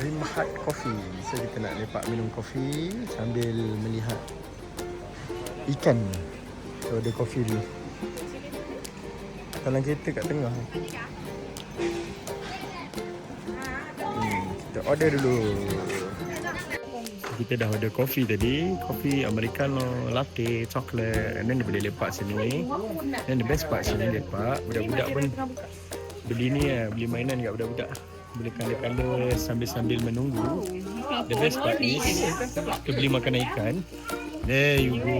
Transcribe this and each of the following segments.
Rimhat Coffee. So kita nak lepak minum kopi sambil melihat ikan. So ada kopi dulu. Dalam kereta kat tengah. Kita order dulu. Kita dah order kopi tadi. Kopi americano, latte, coklat. And then dia boleh lepak sini. And the best part sini lepak, budak-budak pun beli ni lah, beli mainan kat budak-budak. Boleh kala-kala sambil-sambil menunggu. The best part is kita beli makanan ikan. There you go.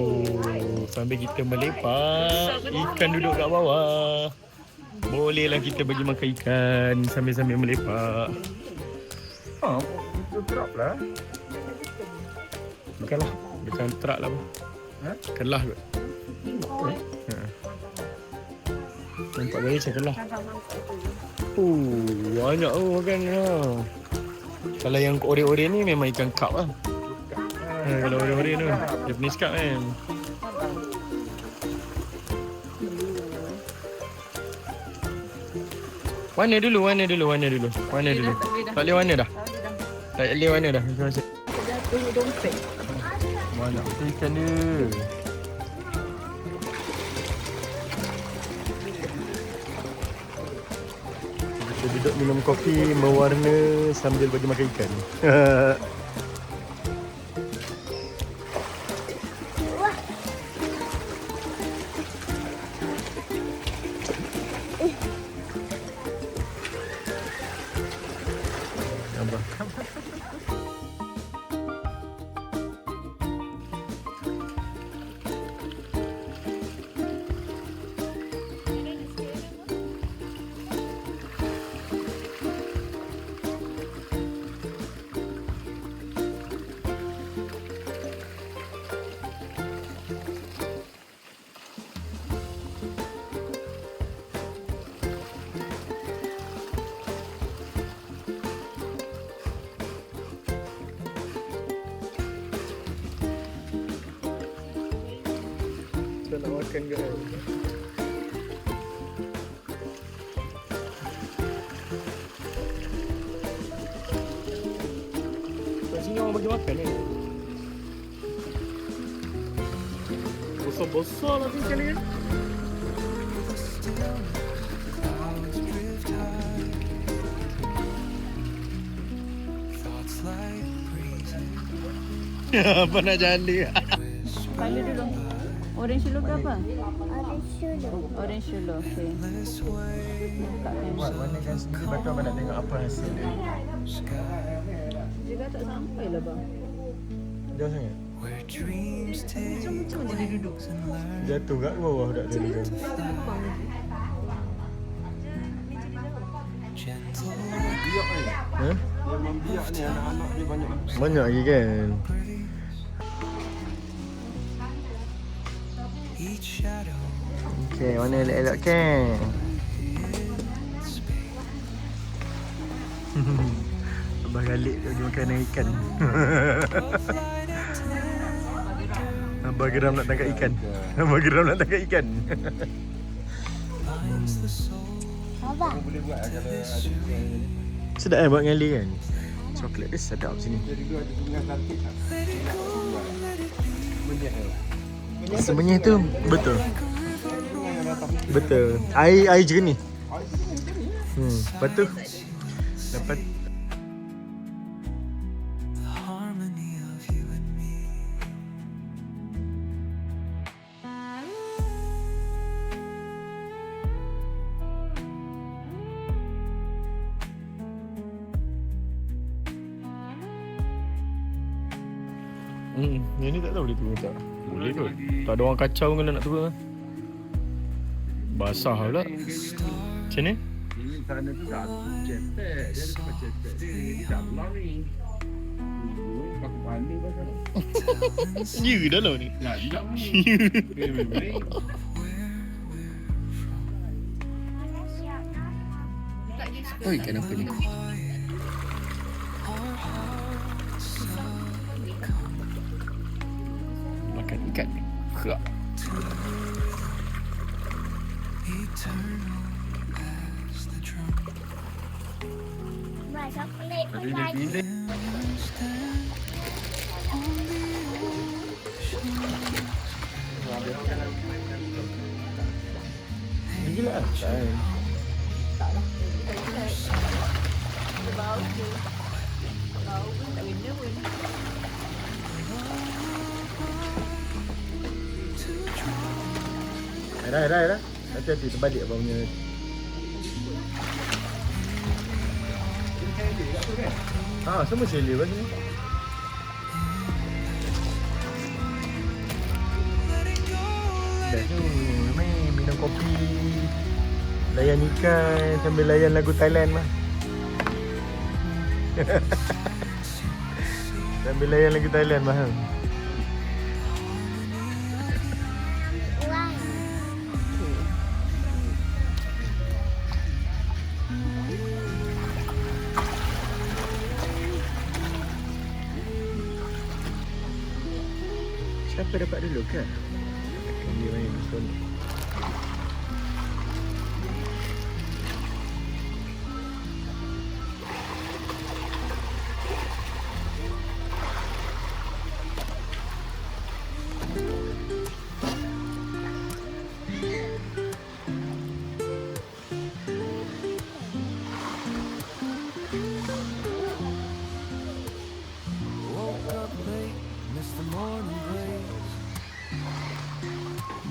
Sambil kita melepak, ikan duduk kat bawah. Bolehlah kita bagi makan ikan sambil-sambil melepak. Itu drop lah. Bukanlah, bukan truck lah. Kelah kot. Nampak gaya macam kelah. Banyak makan lah. Kalau yang ore-ore ni memang ikan cup lah. Kalau ore-ore tu Japanese cup kan. Warna dulu. Tak boleh warna dah. Tak boleh warna dah. Jatuh dompet. Banyak betul ikan dia. Kita duduk minum kopi mewarna sambil bagi makan ikan. Kita nak makan guys. Kat sini orang bagi makan ni. Besar-besar lah ikan ni kan. Apa nak jadi? Kala dulu. Orange dulu ke apa? Orange dulu. Orange dulu, okey. Buka Buat warnakan sendiri, lepas tu abang nak tengok apa hasil dia. Juga tak sampai lah bang. Jauh sangat? Macam dia duduk. Jatuh kat bawah dah tadi kan. Biak ni. Ha? Memang biak ni, anak-anak dia banyak. Banyak lagi kan? Okey, warna elok-elok kan? Abang Khalid bagi makanan ikan. Abang geram nak tangkap ikan. Abang geram nak tangkap ikan. Abang. Boleh buat kalau ada ikan. Sedap buat dengan Ali kan? Coklat dia sedap sini. Jadi dua ada dengan cantik lah. Menyah lah. Semenyih tu betul. Betul. Air jernih. Lepas tu dapat yang ni tak tahu boleh turun tak? Boleh kot. Tak ada orang kacau kalau nak turun lah. Basah pula. Macam ni? Ini sana tu tak cepet. Dia ada tempat cepet. Dia tak pulang ni. Pakai panik pasal. Ya dalam ni? Ya, tidak ni. Oh, ikan apa ni? Makan ikan ni. Kak. coklat. Bila-bila. Gila lah. Bau tu. Bau pun tak kena pun. Dah. Hati-hati terbalik baunya. Semua sila kat sini. Best tu. Main minum kopi. Layan ikan sambil layan lagu Thailand mah. Sambil layan lagu Thailand mah. Wah. Siapa dapat dulu ke? Dia main betul.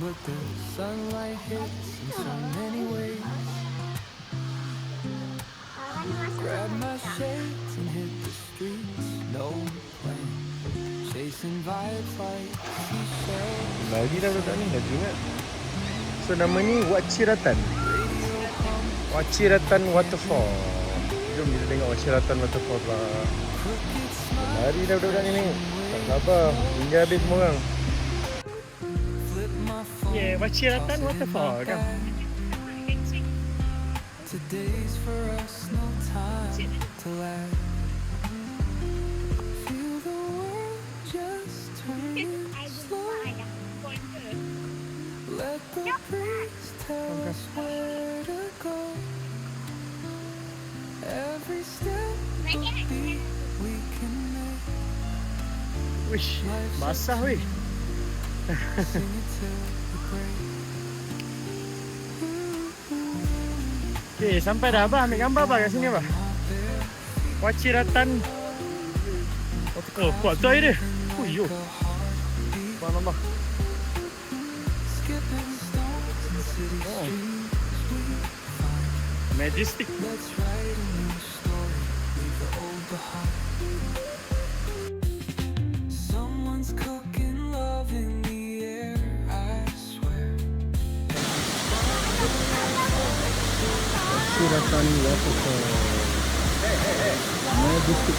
But the sunlight hits in so many ways. Grab my shades and hit the streets, no plan. Chasing vibes like seashells. Lagi dah letak ni, dah ingat. So nama ni Wachiratan. Wachiratan Waterfall. Jom kita tengok Wachiratan Waterfall lah. Lari dah budak-budak ni. Tak sabar, hingga habis semua orang. Wachiratan Waterfall kan. Today's for us, no time to laugh. Feel the world just turning slow. Let the breeze tell us where to go. Every step a beat we can make. Wish, basah weh. Sing it till we break. Okay, sampai dah abah ambil gambar abah kat sini abah. Wachiratan. Oh, kuat tu air dia. Oh, yo. Nampak. Skipping stones and city streets we find. Majestic. Let's write a new story, leave the old behind. Someone's cooking love in the air, I swear. Wachiratan Waterfall. Majestic.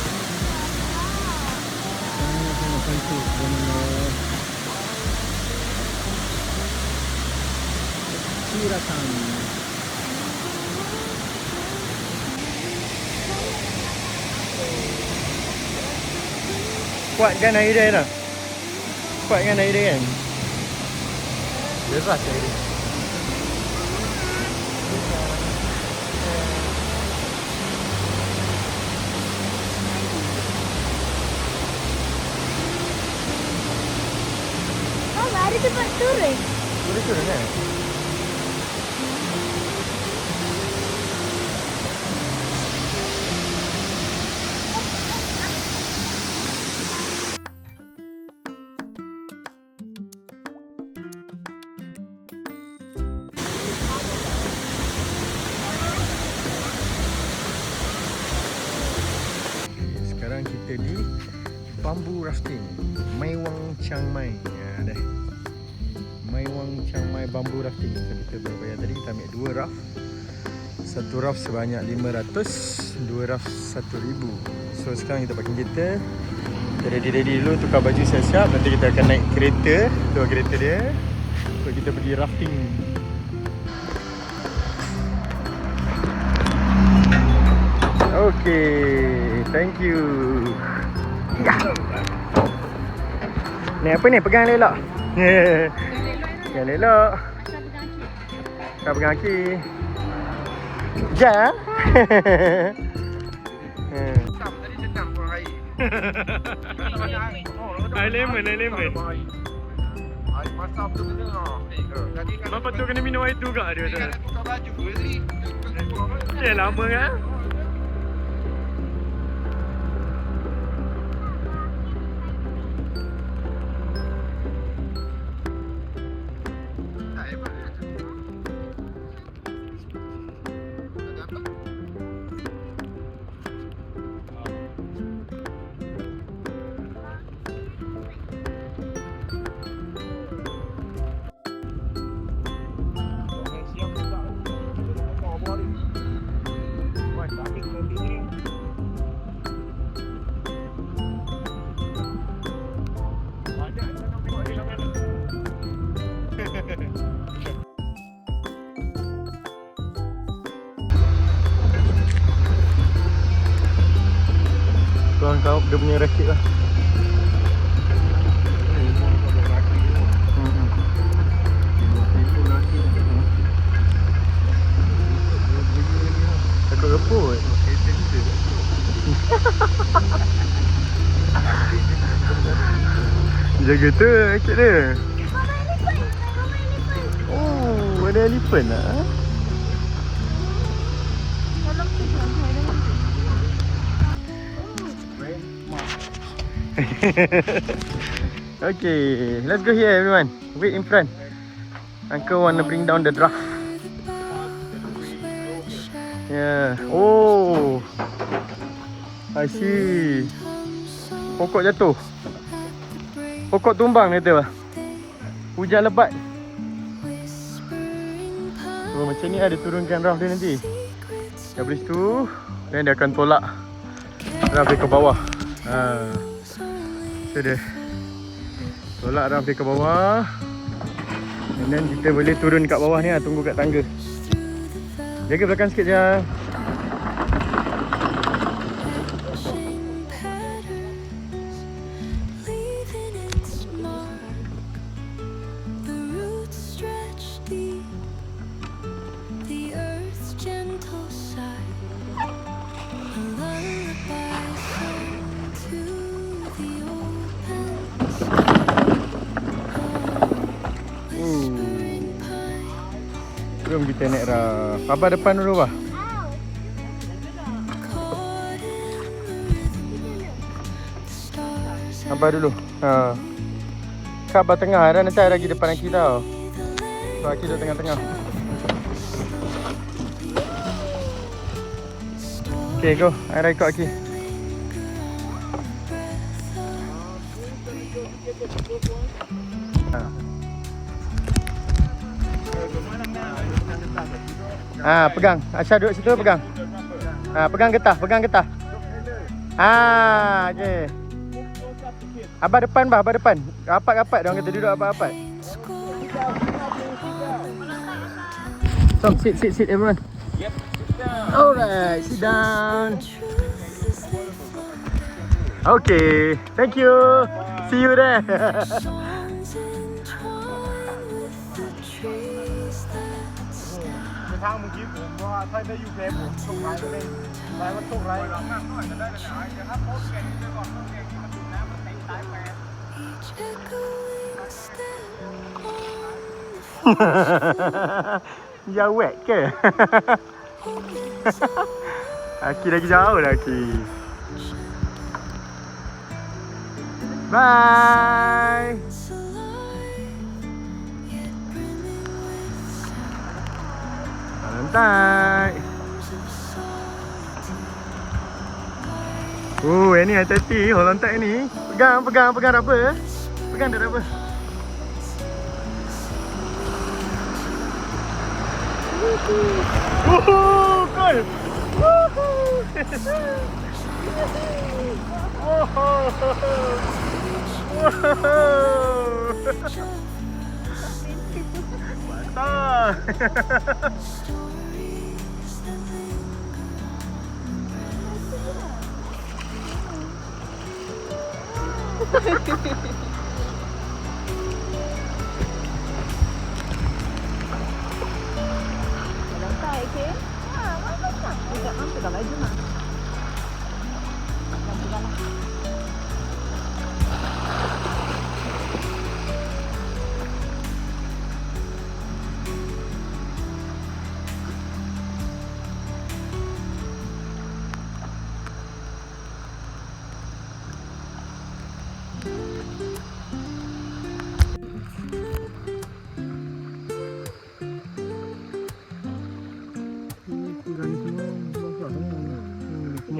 Sangat cantik benar. Wachiratan. Kuat kan air dia dah? Kuat kan air dia kan? Deras air dia. Oh, baru cepat turun. Boleh turun kan? Sekarang kita di Bamboo Rafting Mai Wang Chiang Mai. Dah Mai Wang Chiang Mai Bamboo Rafting. So kita berbayar tadi, kita ambil 2 raft. Satu raft sebanyak 500, 2 raft 1000. So sekarang kita parking kereta. Kita ready dulu, tukar baju siap-siap. Nanti kita akan naik kereta, tu kereta dia. So kita pergi rafting. Okay, thank you. Ya. Ni apa ni? Pegang elok. Pegang elok. Kau pegang kaki. Ja. Sam tadi senang buang air. Air lemon, air lemon. Air masak tu kena. Tadi kan Bapak tu kena minum air tu juga dia kan kata. tukar baju tadi. Ya lama kan? Tak hebat. Ada apa? Tuan kau dia punya rakit lah. Takut reput. Jaga tu rakit dia. Oh, ada elephant lah. Okay, let's go here everyone. Wait in front. Uncle wanna bring down the draft. Yeah. Oh, I see. Pokok jatuh. Pokok tumbang dia tu. Hujan lebat. Oh, macam ni ada turunkan draft dia nanti. Habis tu, dan dia akan tolak draft dia ke bawah. So dia tolak draft dia ke bawah. And then kita boleh turun kat bawah ni lah, tunggu kat tangga. Jaga belakang sikit je. The roots stretch deep, the earth's gentle sigh, a lullaby sung to the open whispering pine. Jom kita naik Raf. Abah depan dulu bah. Caught in the rhythm, the stars Abah dulu. Kak Abah tengah. Ada nanti ada lagi depan Aki tau. So Aki duduk tengah-tengah. Okay go. Aira ikut Aki. Pegang. Aisyah duduk situ pegang. Pegang getah, pegang getah. Okey. Abah depan bah, abah depan. Rapat-rapat dia orang kata duduk rapat-rapat. Come sit everyone. Yep. Alright, sit down. Okay, thank you. See you there. songs entwined with the trees that stand. ทางเมื่อกี้ผมว่าถ้าได้อยู่แพ้ผมส่งไลน์ไปเลยไลน์มันส่งไลน์หลังหน่อยจะได้เลยนะเดี๋ยวถ้าโพสต์เก่งไปก่อนต้องเก่งมันถึงน้ำมันเต็มสายแปด Each echoing step on the Ya wet ke? Aki lagi jauh lah Aki. Bye. floors alive, yet brimming with sound. Santai. Of salt, Ini hati-hati orang tak ni. Pegang rubber. Pegang dah rubber. Woohoo! Cool! Woohoo! Mantap! stories that linger. Lantai ke? Dekat mana? Dekat baju mah.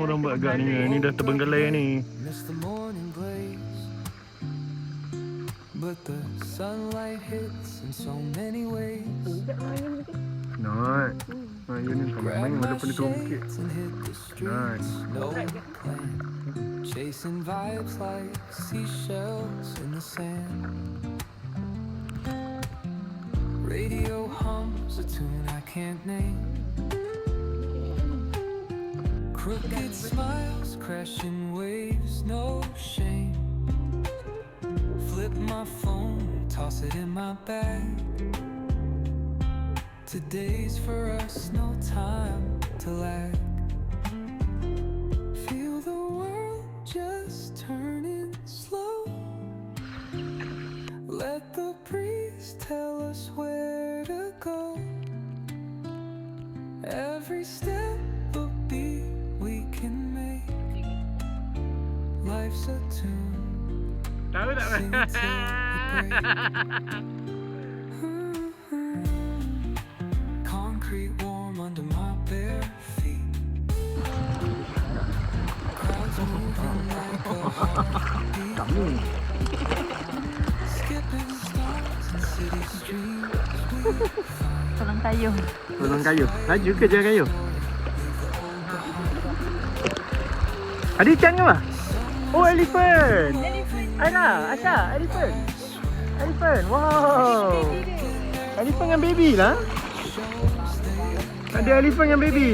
semua orang buat agak ni. Ni dah terbengkalai ni. Miss the morning blaze, but the sunlight hits in so many ways. Not. You ni kau main Grab my walaupun dia turun sikit. shades and hit the streets. No plan, chasing vibes like seashells in the sand. Radio hums a tune I can't name. Crooked smiles, crashing waves, no shame. Flip my phone, toss it in my bag. Today's for us, no time to lag. Feel the world just turning slow. Let the breeze tell us where to go. Every step a beat we can make. Life's a tune. Tahu tak? Sing it till we break. Concrete warm under my bare feet. Crowds moving like a heartbeat. Skipping stones in city streets. Tolong kayuh. Tolong kayu. Laju ke jangan kayu? Ada ikan ke apa? Oh, elephant. Aina, Asha, elephant. Elephant. Wow. Elephant dengan baby lah. Ada elephant dengan baby.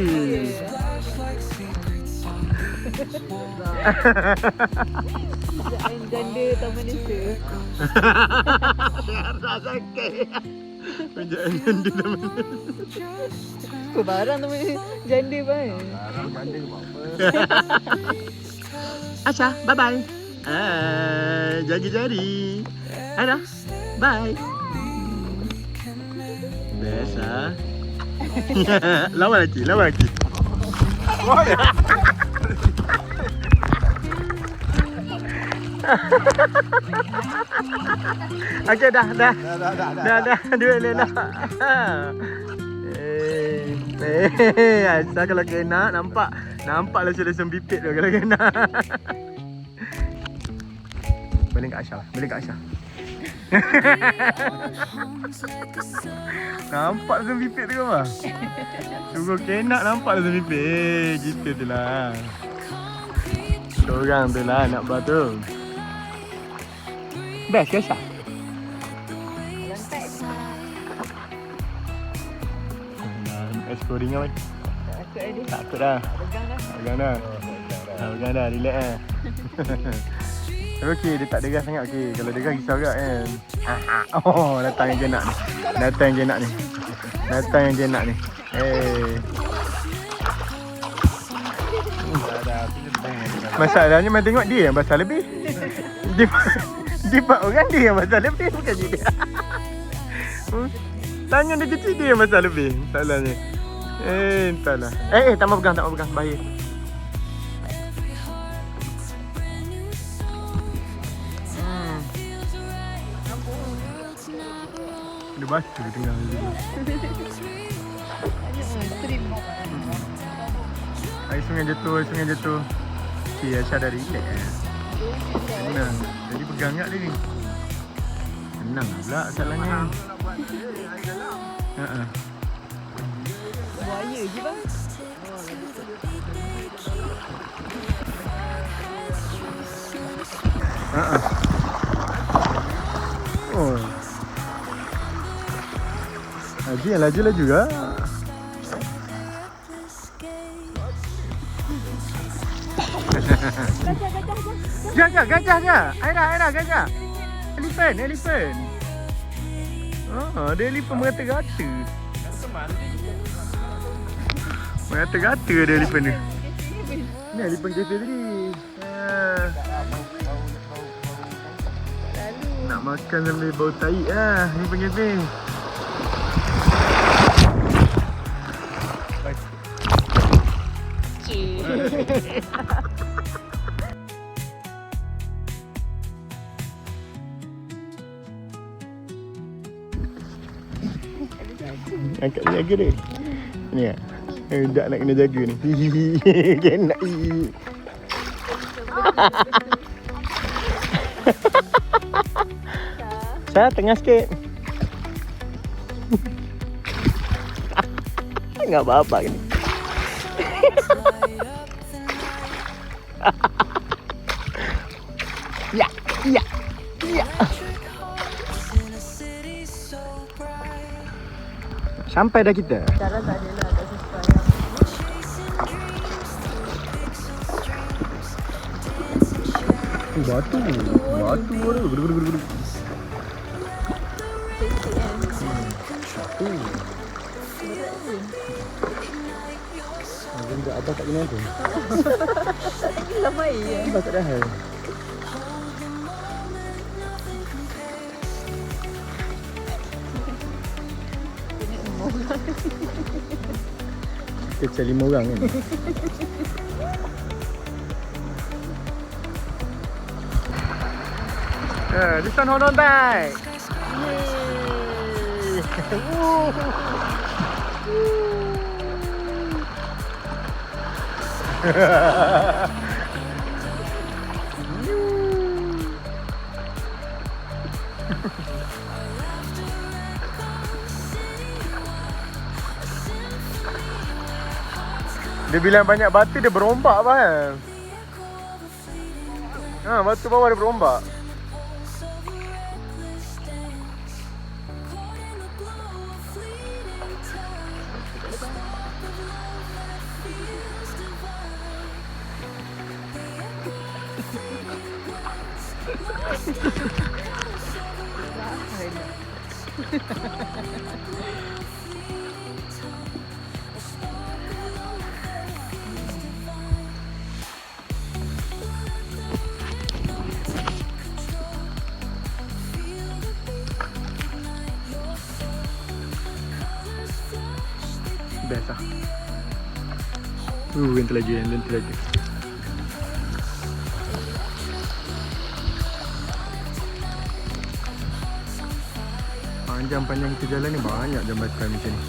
Janda Taman Desa. Rasa sakit. Penjaan janda Taman Desa. Kau barang Taman Janda baik. Asha, bye-bye. Jaga jari. Ada. Bye. Best ah. Lawan lagi, lawan lagi. Okey dah. Dah. Dua elok. Asal kalau kena nampaklah sudah sempipit tu kalau kena. Balik kat Asha. Nampak sempipit tu apa? Tunggu kena nampak sempipit. Gitu tu lah. Diorang tu lah nak buat tu. Best ke Asha? Exploring kan? Takut dah. Pegang dah. Relax lah. Okey, dia tak deras sangat. Okey, kalau deras risau agak kan. Oh, datang yang jenak ni. Masalahnya main tengok dia yang basah lebih. Dia buat orang dia yang basah lebih, bukan dia. Tangan dia kecil, dia yang basah lebih. Masalahnya. Entahlah. Tak mau pegang, bahaya. Dia batu tengah ni. Air sungai jatuh. Okey, Asha dah relax. Senang. Jadi pegang kat dia ni. Senang pula salahnya. Buaya je bang. Oh. Laju juga. Gajah. Aira, gajah. Elephant. Dia elephant merata-rata. Merata-rata dia elephant ni. Ni elephant cafe tadi. Nak makan sambil bau tahi lah. Elephant cafe. Angkat jaga dia. Ni ah. Tak nak kena jaga ni. Kena. Saya tengah sikit. Enggak apa-apa ni. Ya, ya, ya. Sampai dah kita. Cara tak ada lah, tak sesuai. Batu. Batu ada. Gudu. Kecil kan? Mungkin tak abang tak kena tu. Lama ya. Abang tak dah hal. Kecil 5 orang kan. This one hold on tight. Dia bilang banyak batu dia berombak apa kan? Ha, batu bawah dia berombak. Best lah. Yang terlaju. Panjang kita jalan ni banyak jambatan macam ni.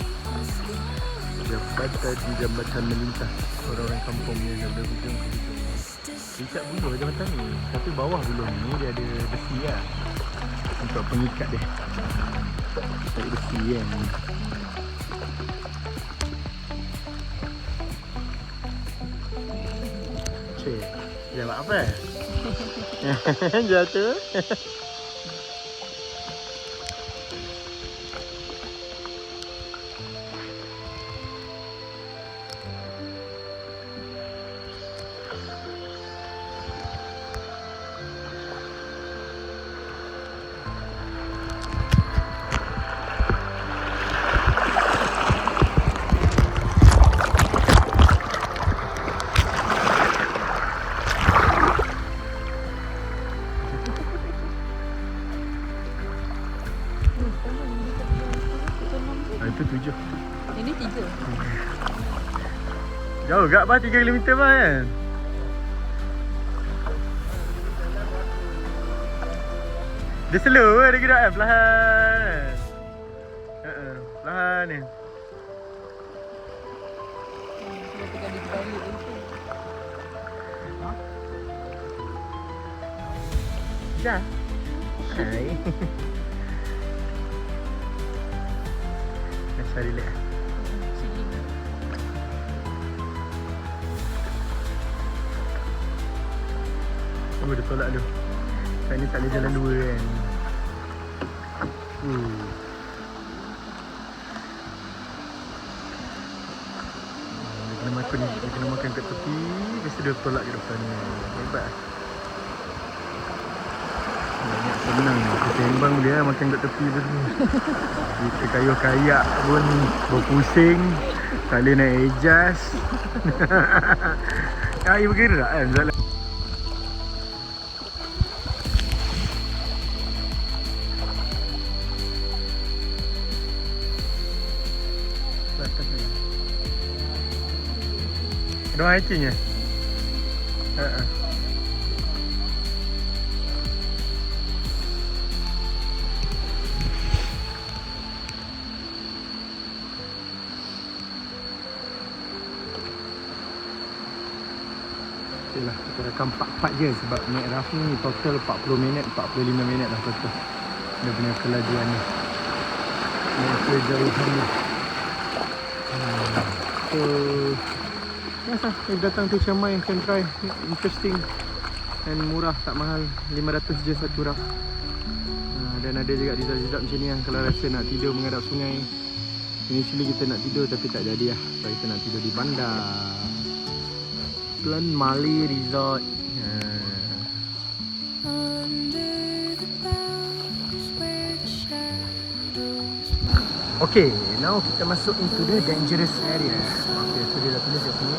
Jambatan melintas. Orang-orang kampung ni dari hujung ke hujung. Ikat buluh jambatan ni. Tapi bawah buluh ni dia ada besi lah. Untuk pengikat dia. Ada besi kan. Cik, dia buat apa? Jatuh. Itu 7. Ini 3. Jauh gak bah 3 km bah kan? Dia slow lah dia gerak kan? Perlahan. Perlahan ni. Dah. Hai. Rasa relax. Oh, dia tolak tu. Kat ni tak boleh jalan dua kan. Dia kena makan kat tepi. Lepas tu dia tolak ke depan ni. Hebat lah. Banyak senang. Kita sembang dia makan kat tepi tu semua. Kita kayak pun berpusing. Tak boleh naik adjust. Air bergerak kan. Ada hiking ya? Okay lah, kita rakam 4 je sebab naik Raf ni total 40 minit, 45 minit lah total. Dia punya kelajuan ni. Naik kejauhan ni. So, yes lah, if datang to Chiang Mai, can try. Interesting and murah, tak mahal. 500 je satu Raf. Dan ada juga resort-resort macam ni lah. Kalau rasa nak tidur menghadap sungai, initially kita nak tidur tapi tak jadi lah. So kita nak tidur di bandar Plan Mali Resort. Okay, now kita masuk into the dangerous area. Okay, so dia dah tulis kat sini.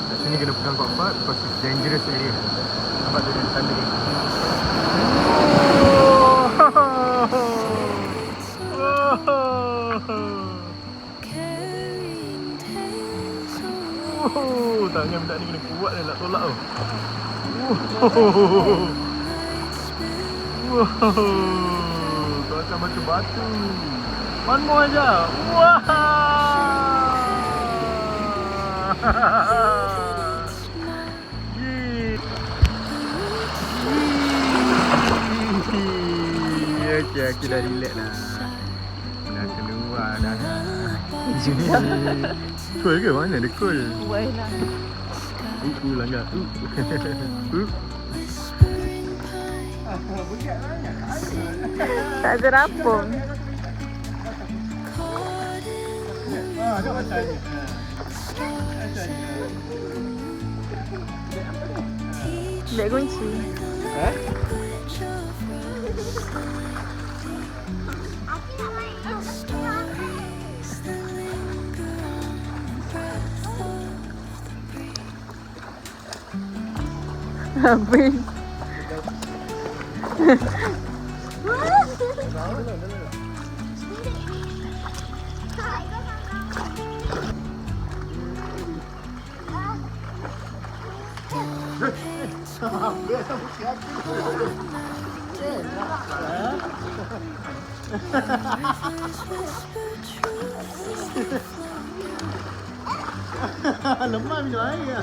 Kat sini kena pegang kuat-kuat because it's dangerous area. Nampak tu dia tanda ni. Tangan budak ni kena kuat dia nak tolak tau. Kau akan batu-batu. One more aja. Wah. Okay, aku dah relax lah. Dah keluar dah. Cool ke? Mana ada cool? Buat lah. Langgar. Tak ada rapung. Beg kunci. Habis. Lemah minum air.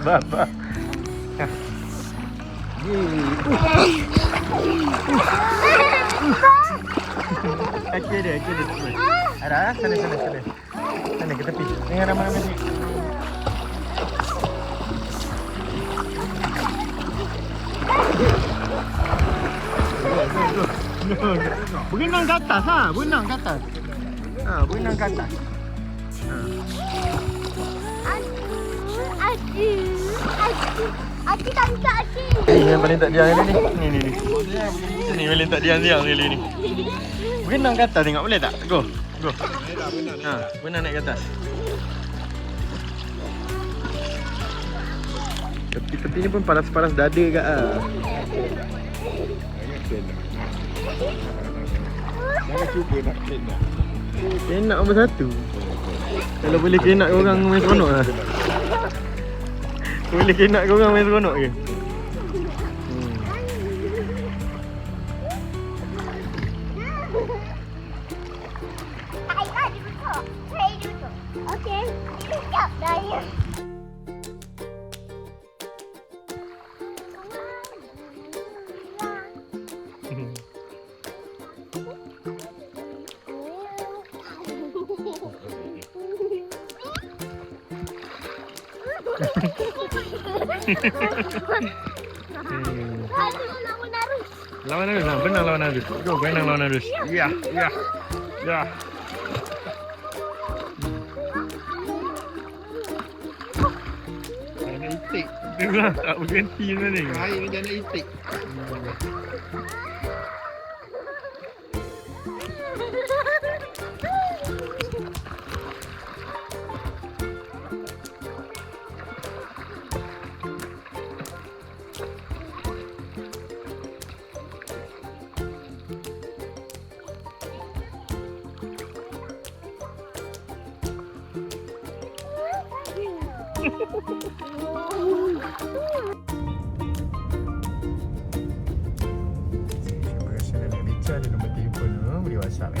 Baba. Okey dia. Ada sana. Sana ke tepi. Tengok ramai-ramai ni. Berenang ke atas ha, berenang ke atas. Berenang ke atas. Adik tak adik. Ini yang paling tak diam ni. Ni. Ni paling tak diam ni. Berenang ke atas tengok boleh tak? Go. Berenang naik ke atas. Tepi-tepi ni pun paras-paras dada kat ah. Jangan cuba nak kenak. Kenak nombor 1. Kalau boleh kenak korang main seronok lah. Boleh kenak korang main seronok ke? Okey, sekejap dah ya. Lawan Arus lah, benar lawan Arus. Go, berenang lawan Arus. Ya. Nak itik. Itulah, tak berhenti sebenarnya. Air ni jangan itik. Terima kasih nak bincang ada nombor telefon tu, boleh WhatsApp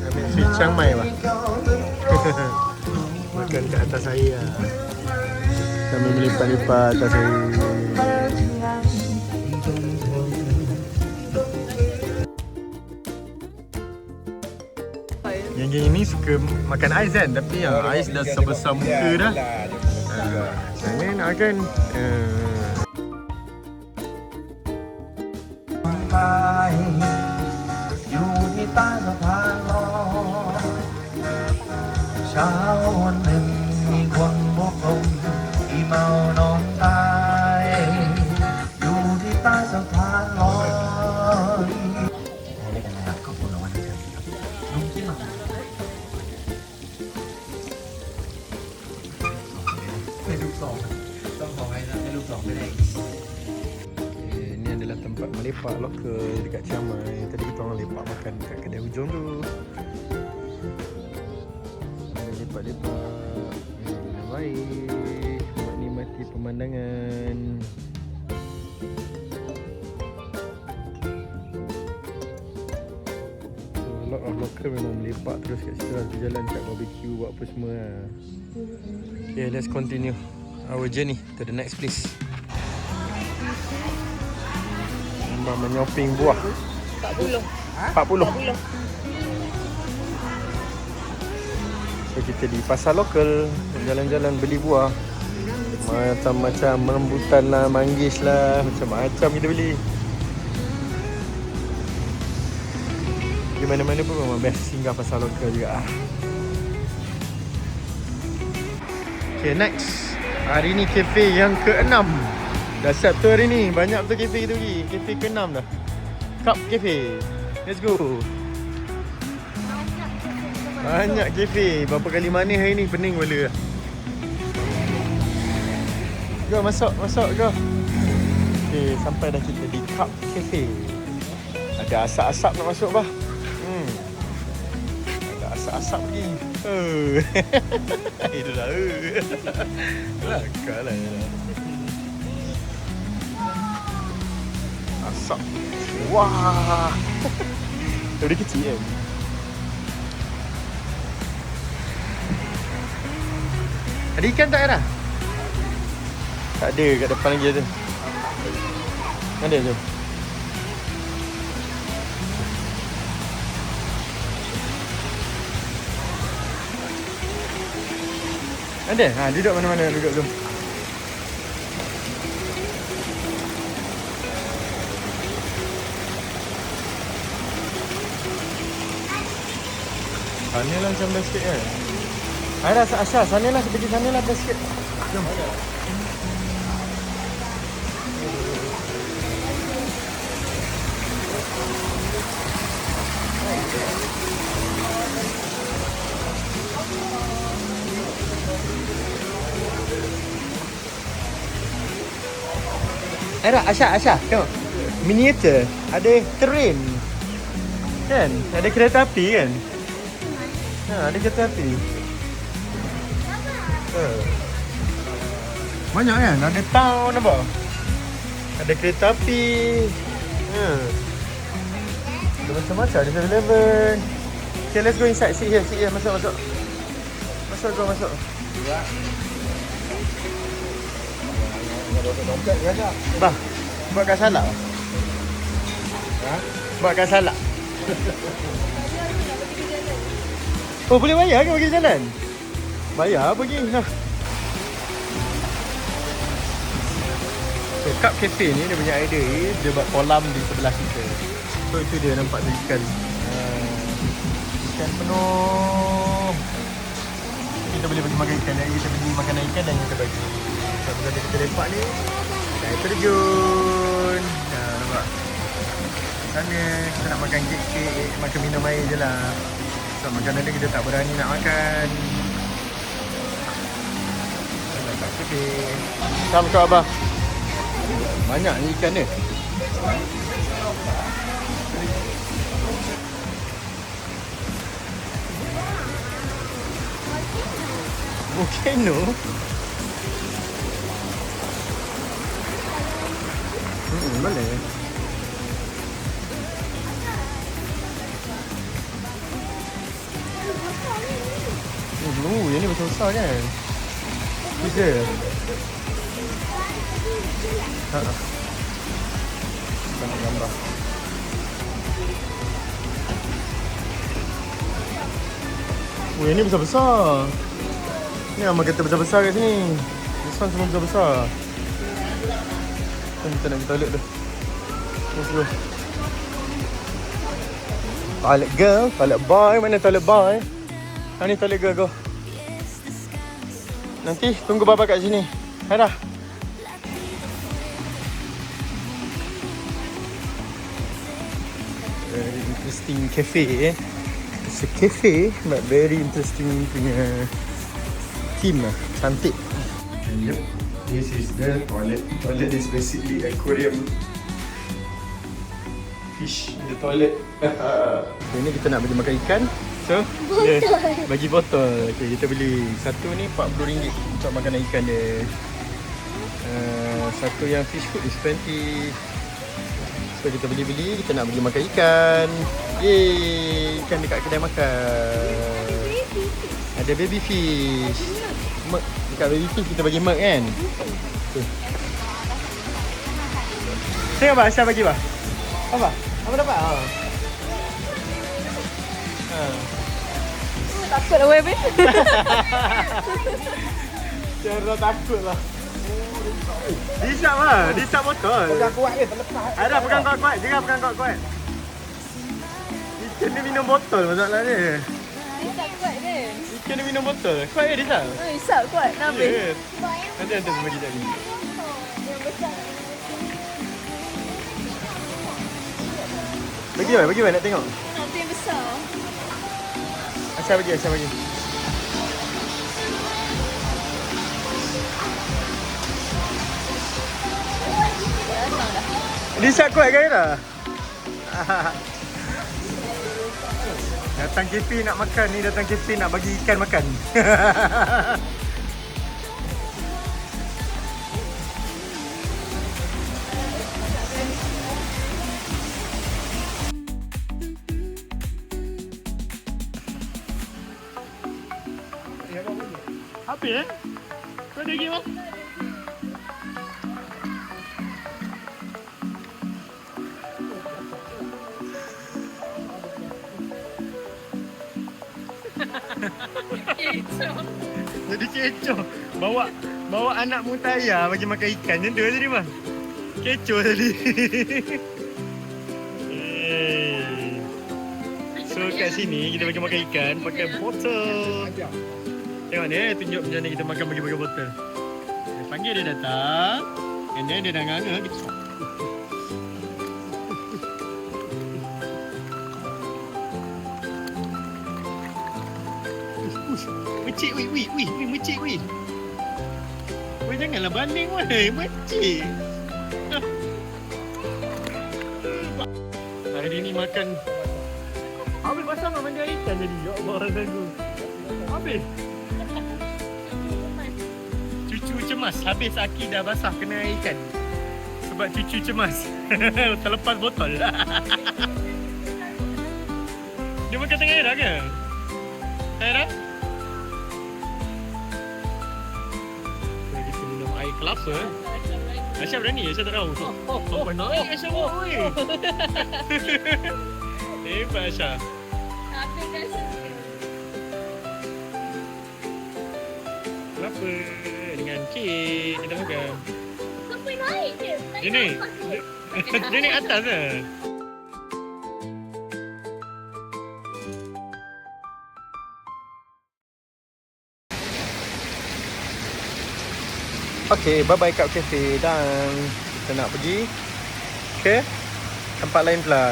Ambil sweet Chiang Mai bah. Makan kat atas air lah. Sambil melipat-lipat atas air. Yang geng ni suka makan ais kan, tapi yang ais dah sebesar muka dah. Jangan nak makan. อยู่ที่ใต้สะพานลอยเช้าวันหนึ่งมีคนพบลมที่เมานอนตายอยู่ที่ใต้สะพานลอยได้กันนะครับขอบคุณรางวัลนะครับลุงที่มาให้ลูกสองต้องขอให้นะให้ลูกสองไม่ได้ Ini adalah tempat melepak lokal dekat Chiang Mai. Tadi kita orang lepak makan kat kedai hujung tu. Lepak-lepak, minum air, menikmati pemandangan. So, a lot of local memang melepak terus kat situ lah. Jalan kat barbecue, buat apa semua lah. Okay, let's continue our journey to the next place. Memang menyoping buah 40. So kita di pasar lokal, jalan-jalan beli buah. Macam-macam rambutan lah, manggis lah, macam-macam kita beli. Di mana-mana pun memang best singgah pasar lokal juga. Okay, next. Hari ni kafe yang ke-6. Dah siap tu hari ni. Banyak betul kafe kita pergi. Kafe ke-6 dah. Cup Cafe. Let's go. Banyak kafe. Berapa kali manis hari ni. Pening kepala. Go masuk. Go. Okay, sampai dah kita di Cup Cafe. Ada asap-asap nak masuk bah. Ada asap-asap lagi. Itu dah. Lakar lah. Asap. Wah. Dia kecil kan. Ada ikan tak Era? Tak ada, kat depan lagi ada. Ada je. Ada? Ha, duduk mana-mana, duduk jom. Sana lah macam best sikit kan. Aira, Asya, sana lah, pergi sana lah best sikit. Jom. Aira, Asya, tengok. Miniatur, ada train. Kan? Ada kereta api kan? Ha, ada kereta api. Banyak kan? Ada town apa? Ada kereta api. Ada macam-macam. Ada 7-Eleven. Okay, let's go inside. Sit here. Masuk. Masuk. Bah, buat kat salak. Ha? Buat kat salak. Oh, boleh bayar ke pergi jalan? Bayar pergi. Nah. So, Cup Cafe ni dia punya idea, dia buat kolam di sebelah kita. So, itu dia nampak tu ikan. Ikan penuh. Kita boleh pergi makan ikan. Kita pergi makan ikan dan kita bagi. So, bila kita lepak ni, air terjun. Nampak? Sana kita nak makan kek, makan minum air je lah. So, makanan dia kita tak berani nak makan. Kat Cafe. Come kau abah. Banyak ni ikan dia. Volcano. Mana? Yang ni besar-besar kan? Bisa. Tak nak gambar. Yang ni besar-besar. Ni Amal kata besar-besar kat sini. This one semua besar-besar. Kita nak pergi toilet tu. Let's go. Toilet girl, toilet boy. Mana toilet boy? Ni toilet girl, go. Nanti tunggu bapa kat sini. Hai dah. Very interesting cafe eh. It's a cafe but very interesting punya theme lah. Cantik. Yep. This is the toilet. Toilet is basically aquarium. Fish in the toilet. Ini kita nak bagi makan ikan. So, bagi botol. Okay, kita beli. Satu ni RM40 untuk makanan ikan dia. Satu yang fish food is 20. So, kita beli-beli. Kita nak bagi makan ikan. Yeay, ikan dekat kedai makan. Ada baby fish. Mek. Dekat baby fish kita bagi mek kan. Okay. Tengok abah, Aisyah bagi abah. Apa dapat? Takut lah web. Cara takut lah. Disap lah. Disap botol. Pegang kuat ke? Terlepas. Ada pegang kuat-kuat. Jangan pegang kuat-kuat. Ikan ni minum botol masalah dia. Isap kuat dia. Ikan ni minum botol. Kuat ke disap? Isap kuat. Kenapa? Ya. Nanti bagi tak ni. Bagi nak tengok. Nanti yang besar. Aisyah bagi. Disap kuat ke dah? Datang KP nak makan ni, datang KP nak bagi ikan makan. Habis Kau ada lagi bang? Jadi kecoh. Bawa anak Mutaya bagi makan ikan. Macam tu tadi bang. Kecoh tadi. So kat sini kita bagi makan ikan pakai botol. Tengok ni, tunjuk macam mana kita makan bagi botol. Dia panggil dia datang. And then dia dah nganga kita. Mecik weh, mecik weh. Weh janganlah banding weh, mecik. Hari ni makan. Habis pasal nak mandi ikan jadi. Ya Allah, rasaku. Habis. Cucu cemas. Habis Aki dah basah kena air ikan. Sebab cucu cemas. Terlepas botol. Dia makan tengah air dah ke? Air dah? Kita minum air kelapa. Aisyah berani? Aisyah tak tahu. Oh, mana Aisyah buat weh? Hebat Aisyah. Kelapa dengan kek kita makan. Kenapa naik je? Dia naik atas lah. Okay, bye-bye kat cafe dan kita nak pergi ke tempat lain pula.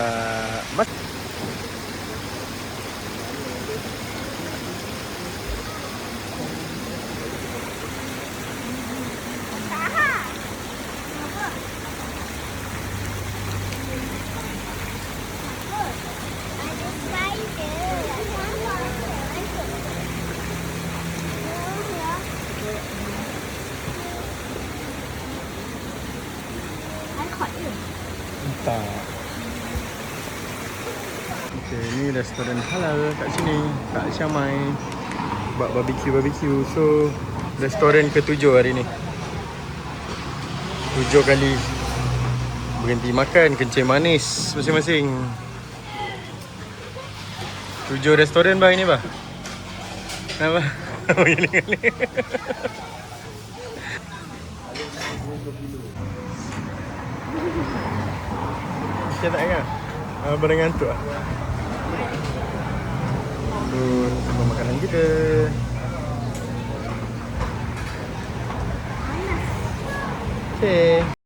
Tak. Okay, ni restoran halal kat sini, kat Syamai. Buat barbecue. So, restoran ke-7 hari ni. 7 kali berhenti makan, kencing manis masing-masing. 7 restoran bah ini bah. Apa? Gini-gini. Kita tak ingat? Barang ngantuk lah. Semua makanan kita. Okay.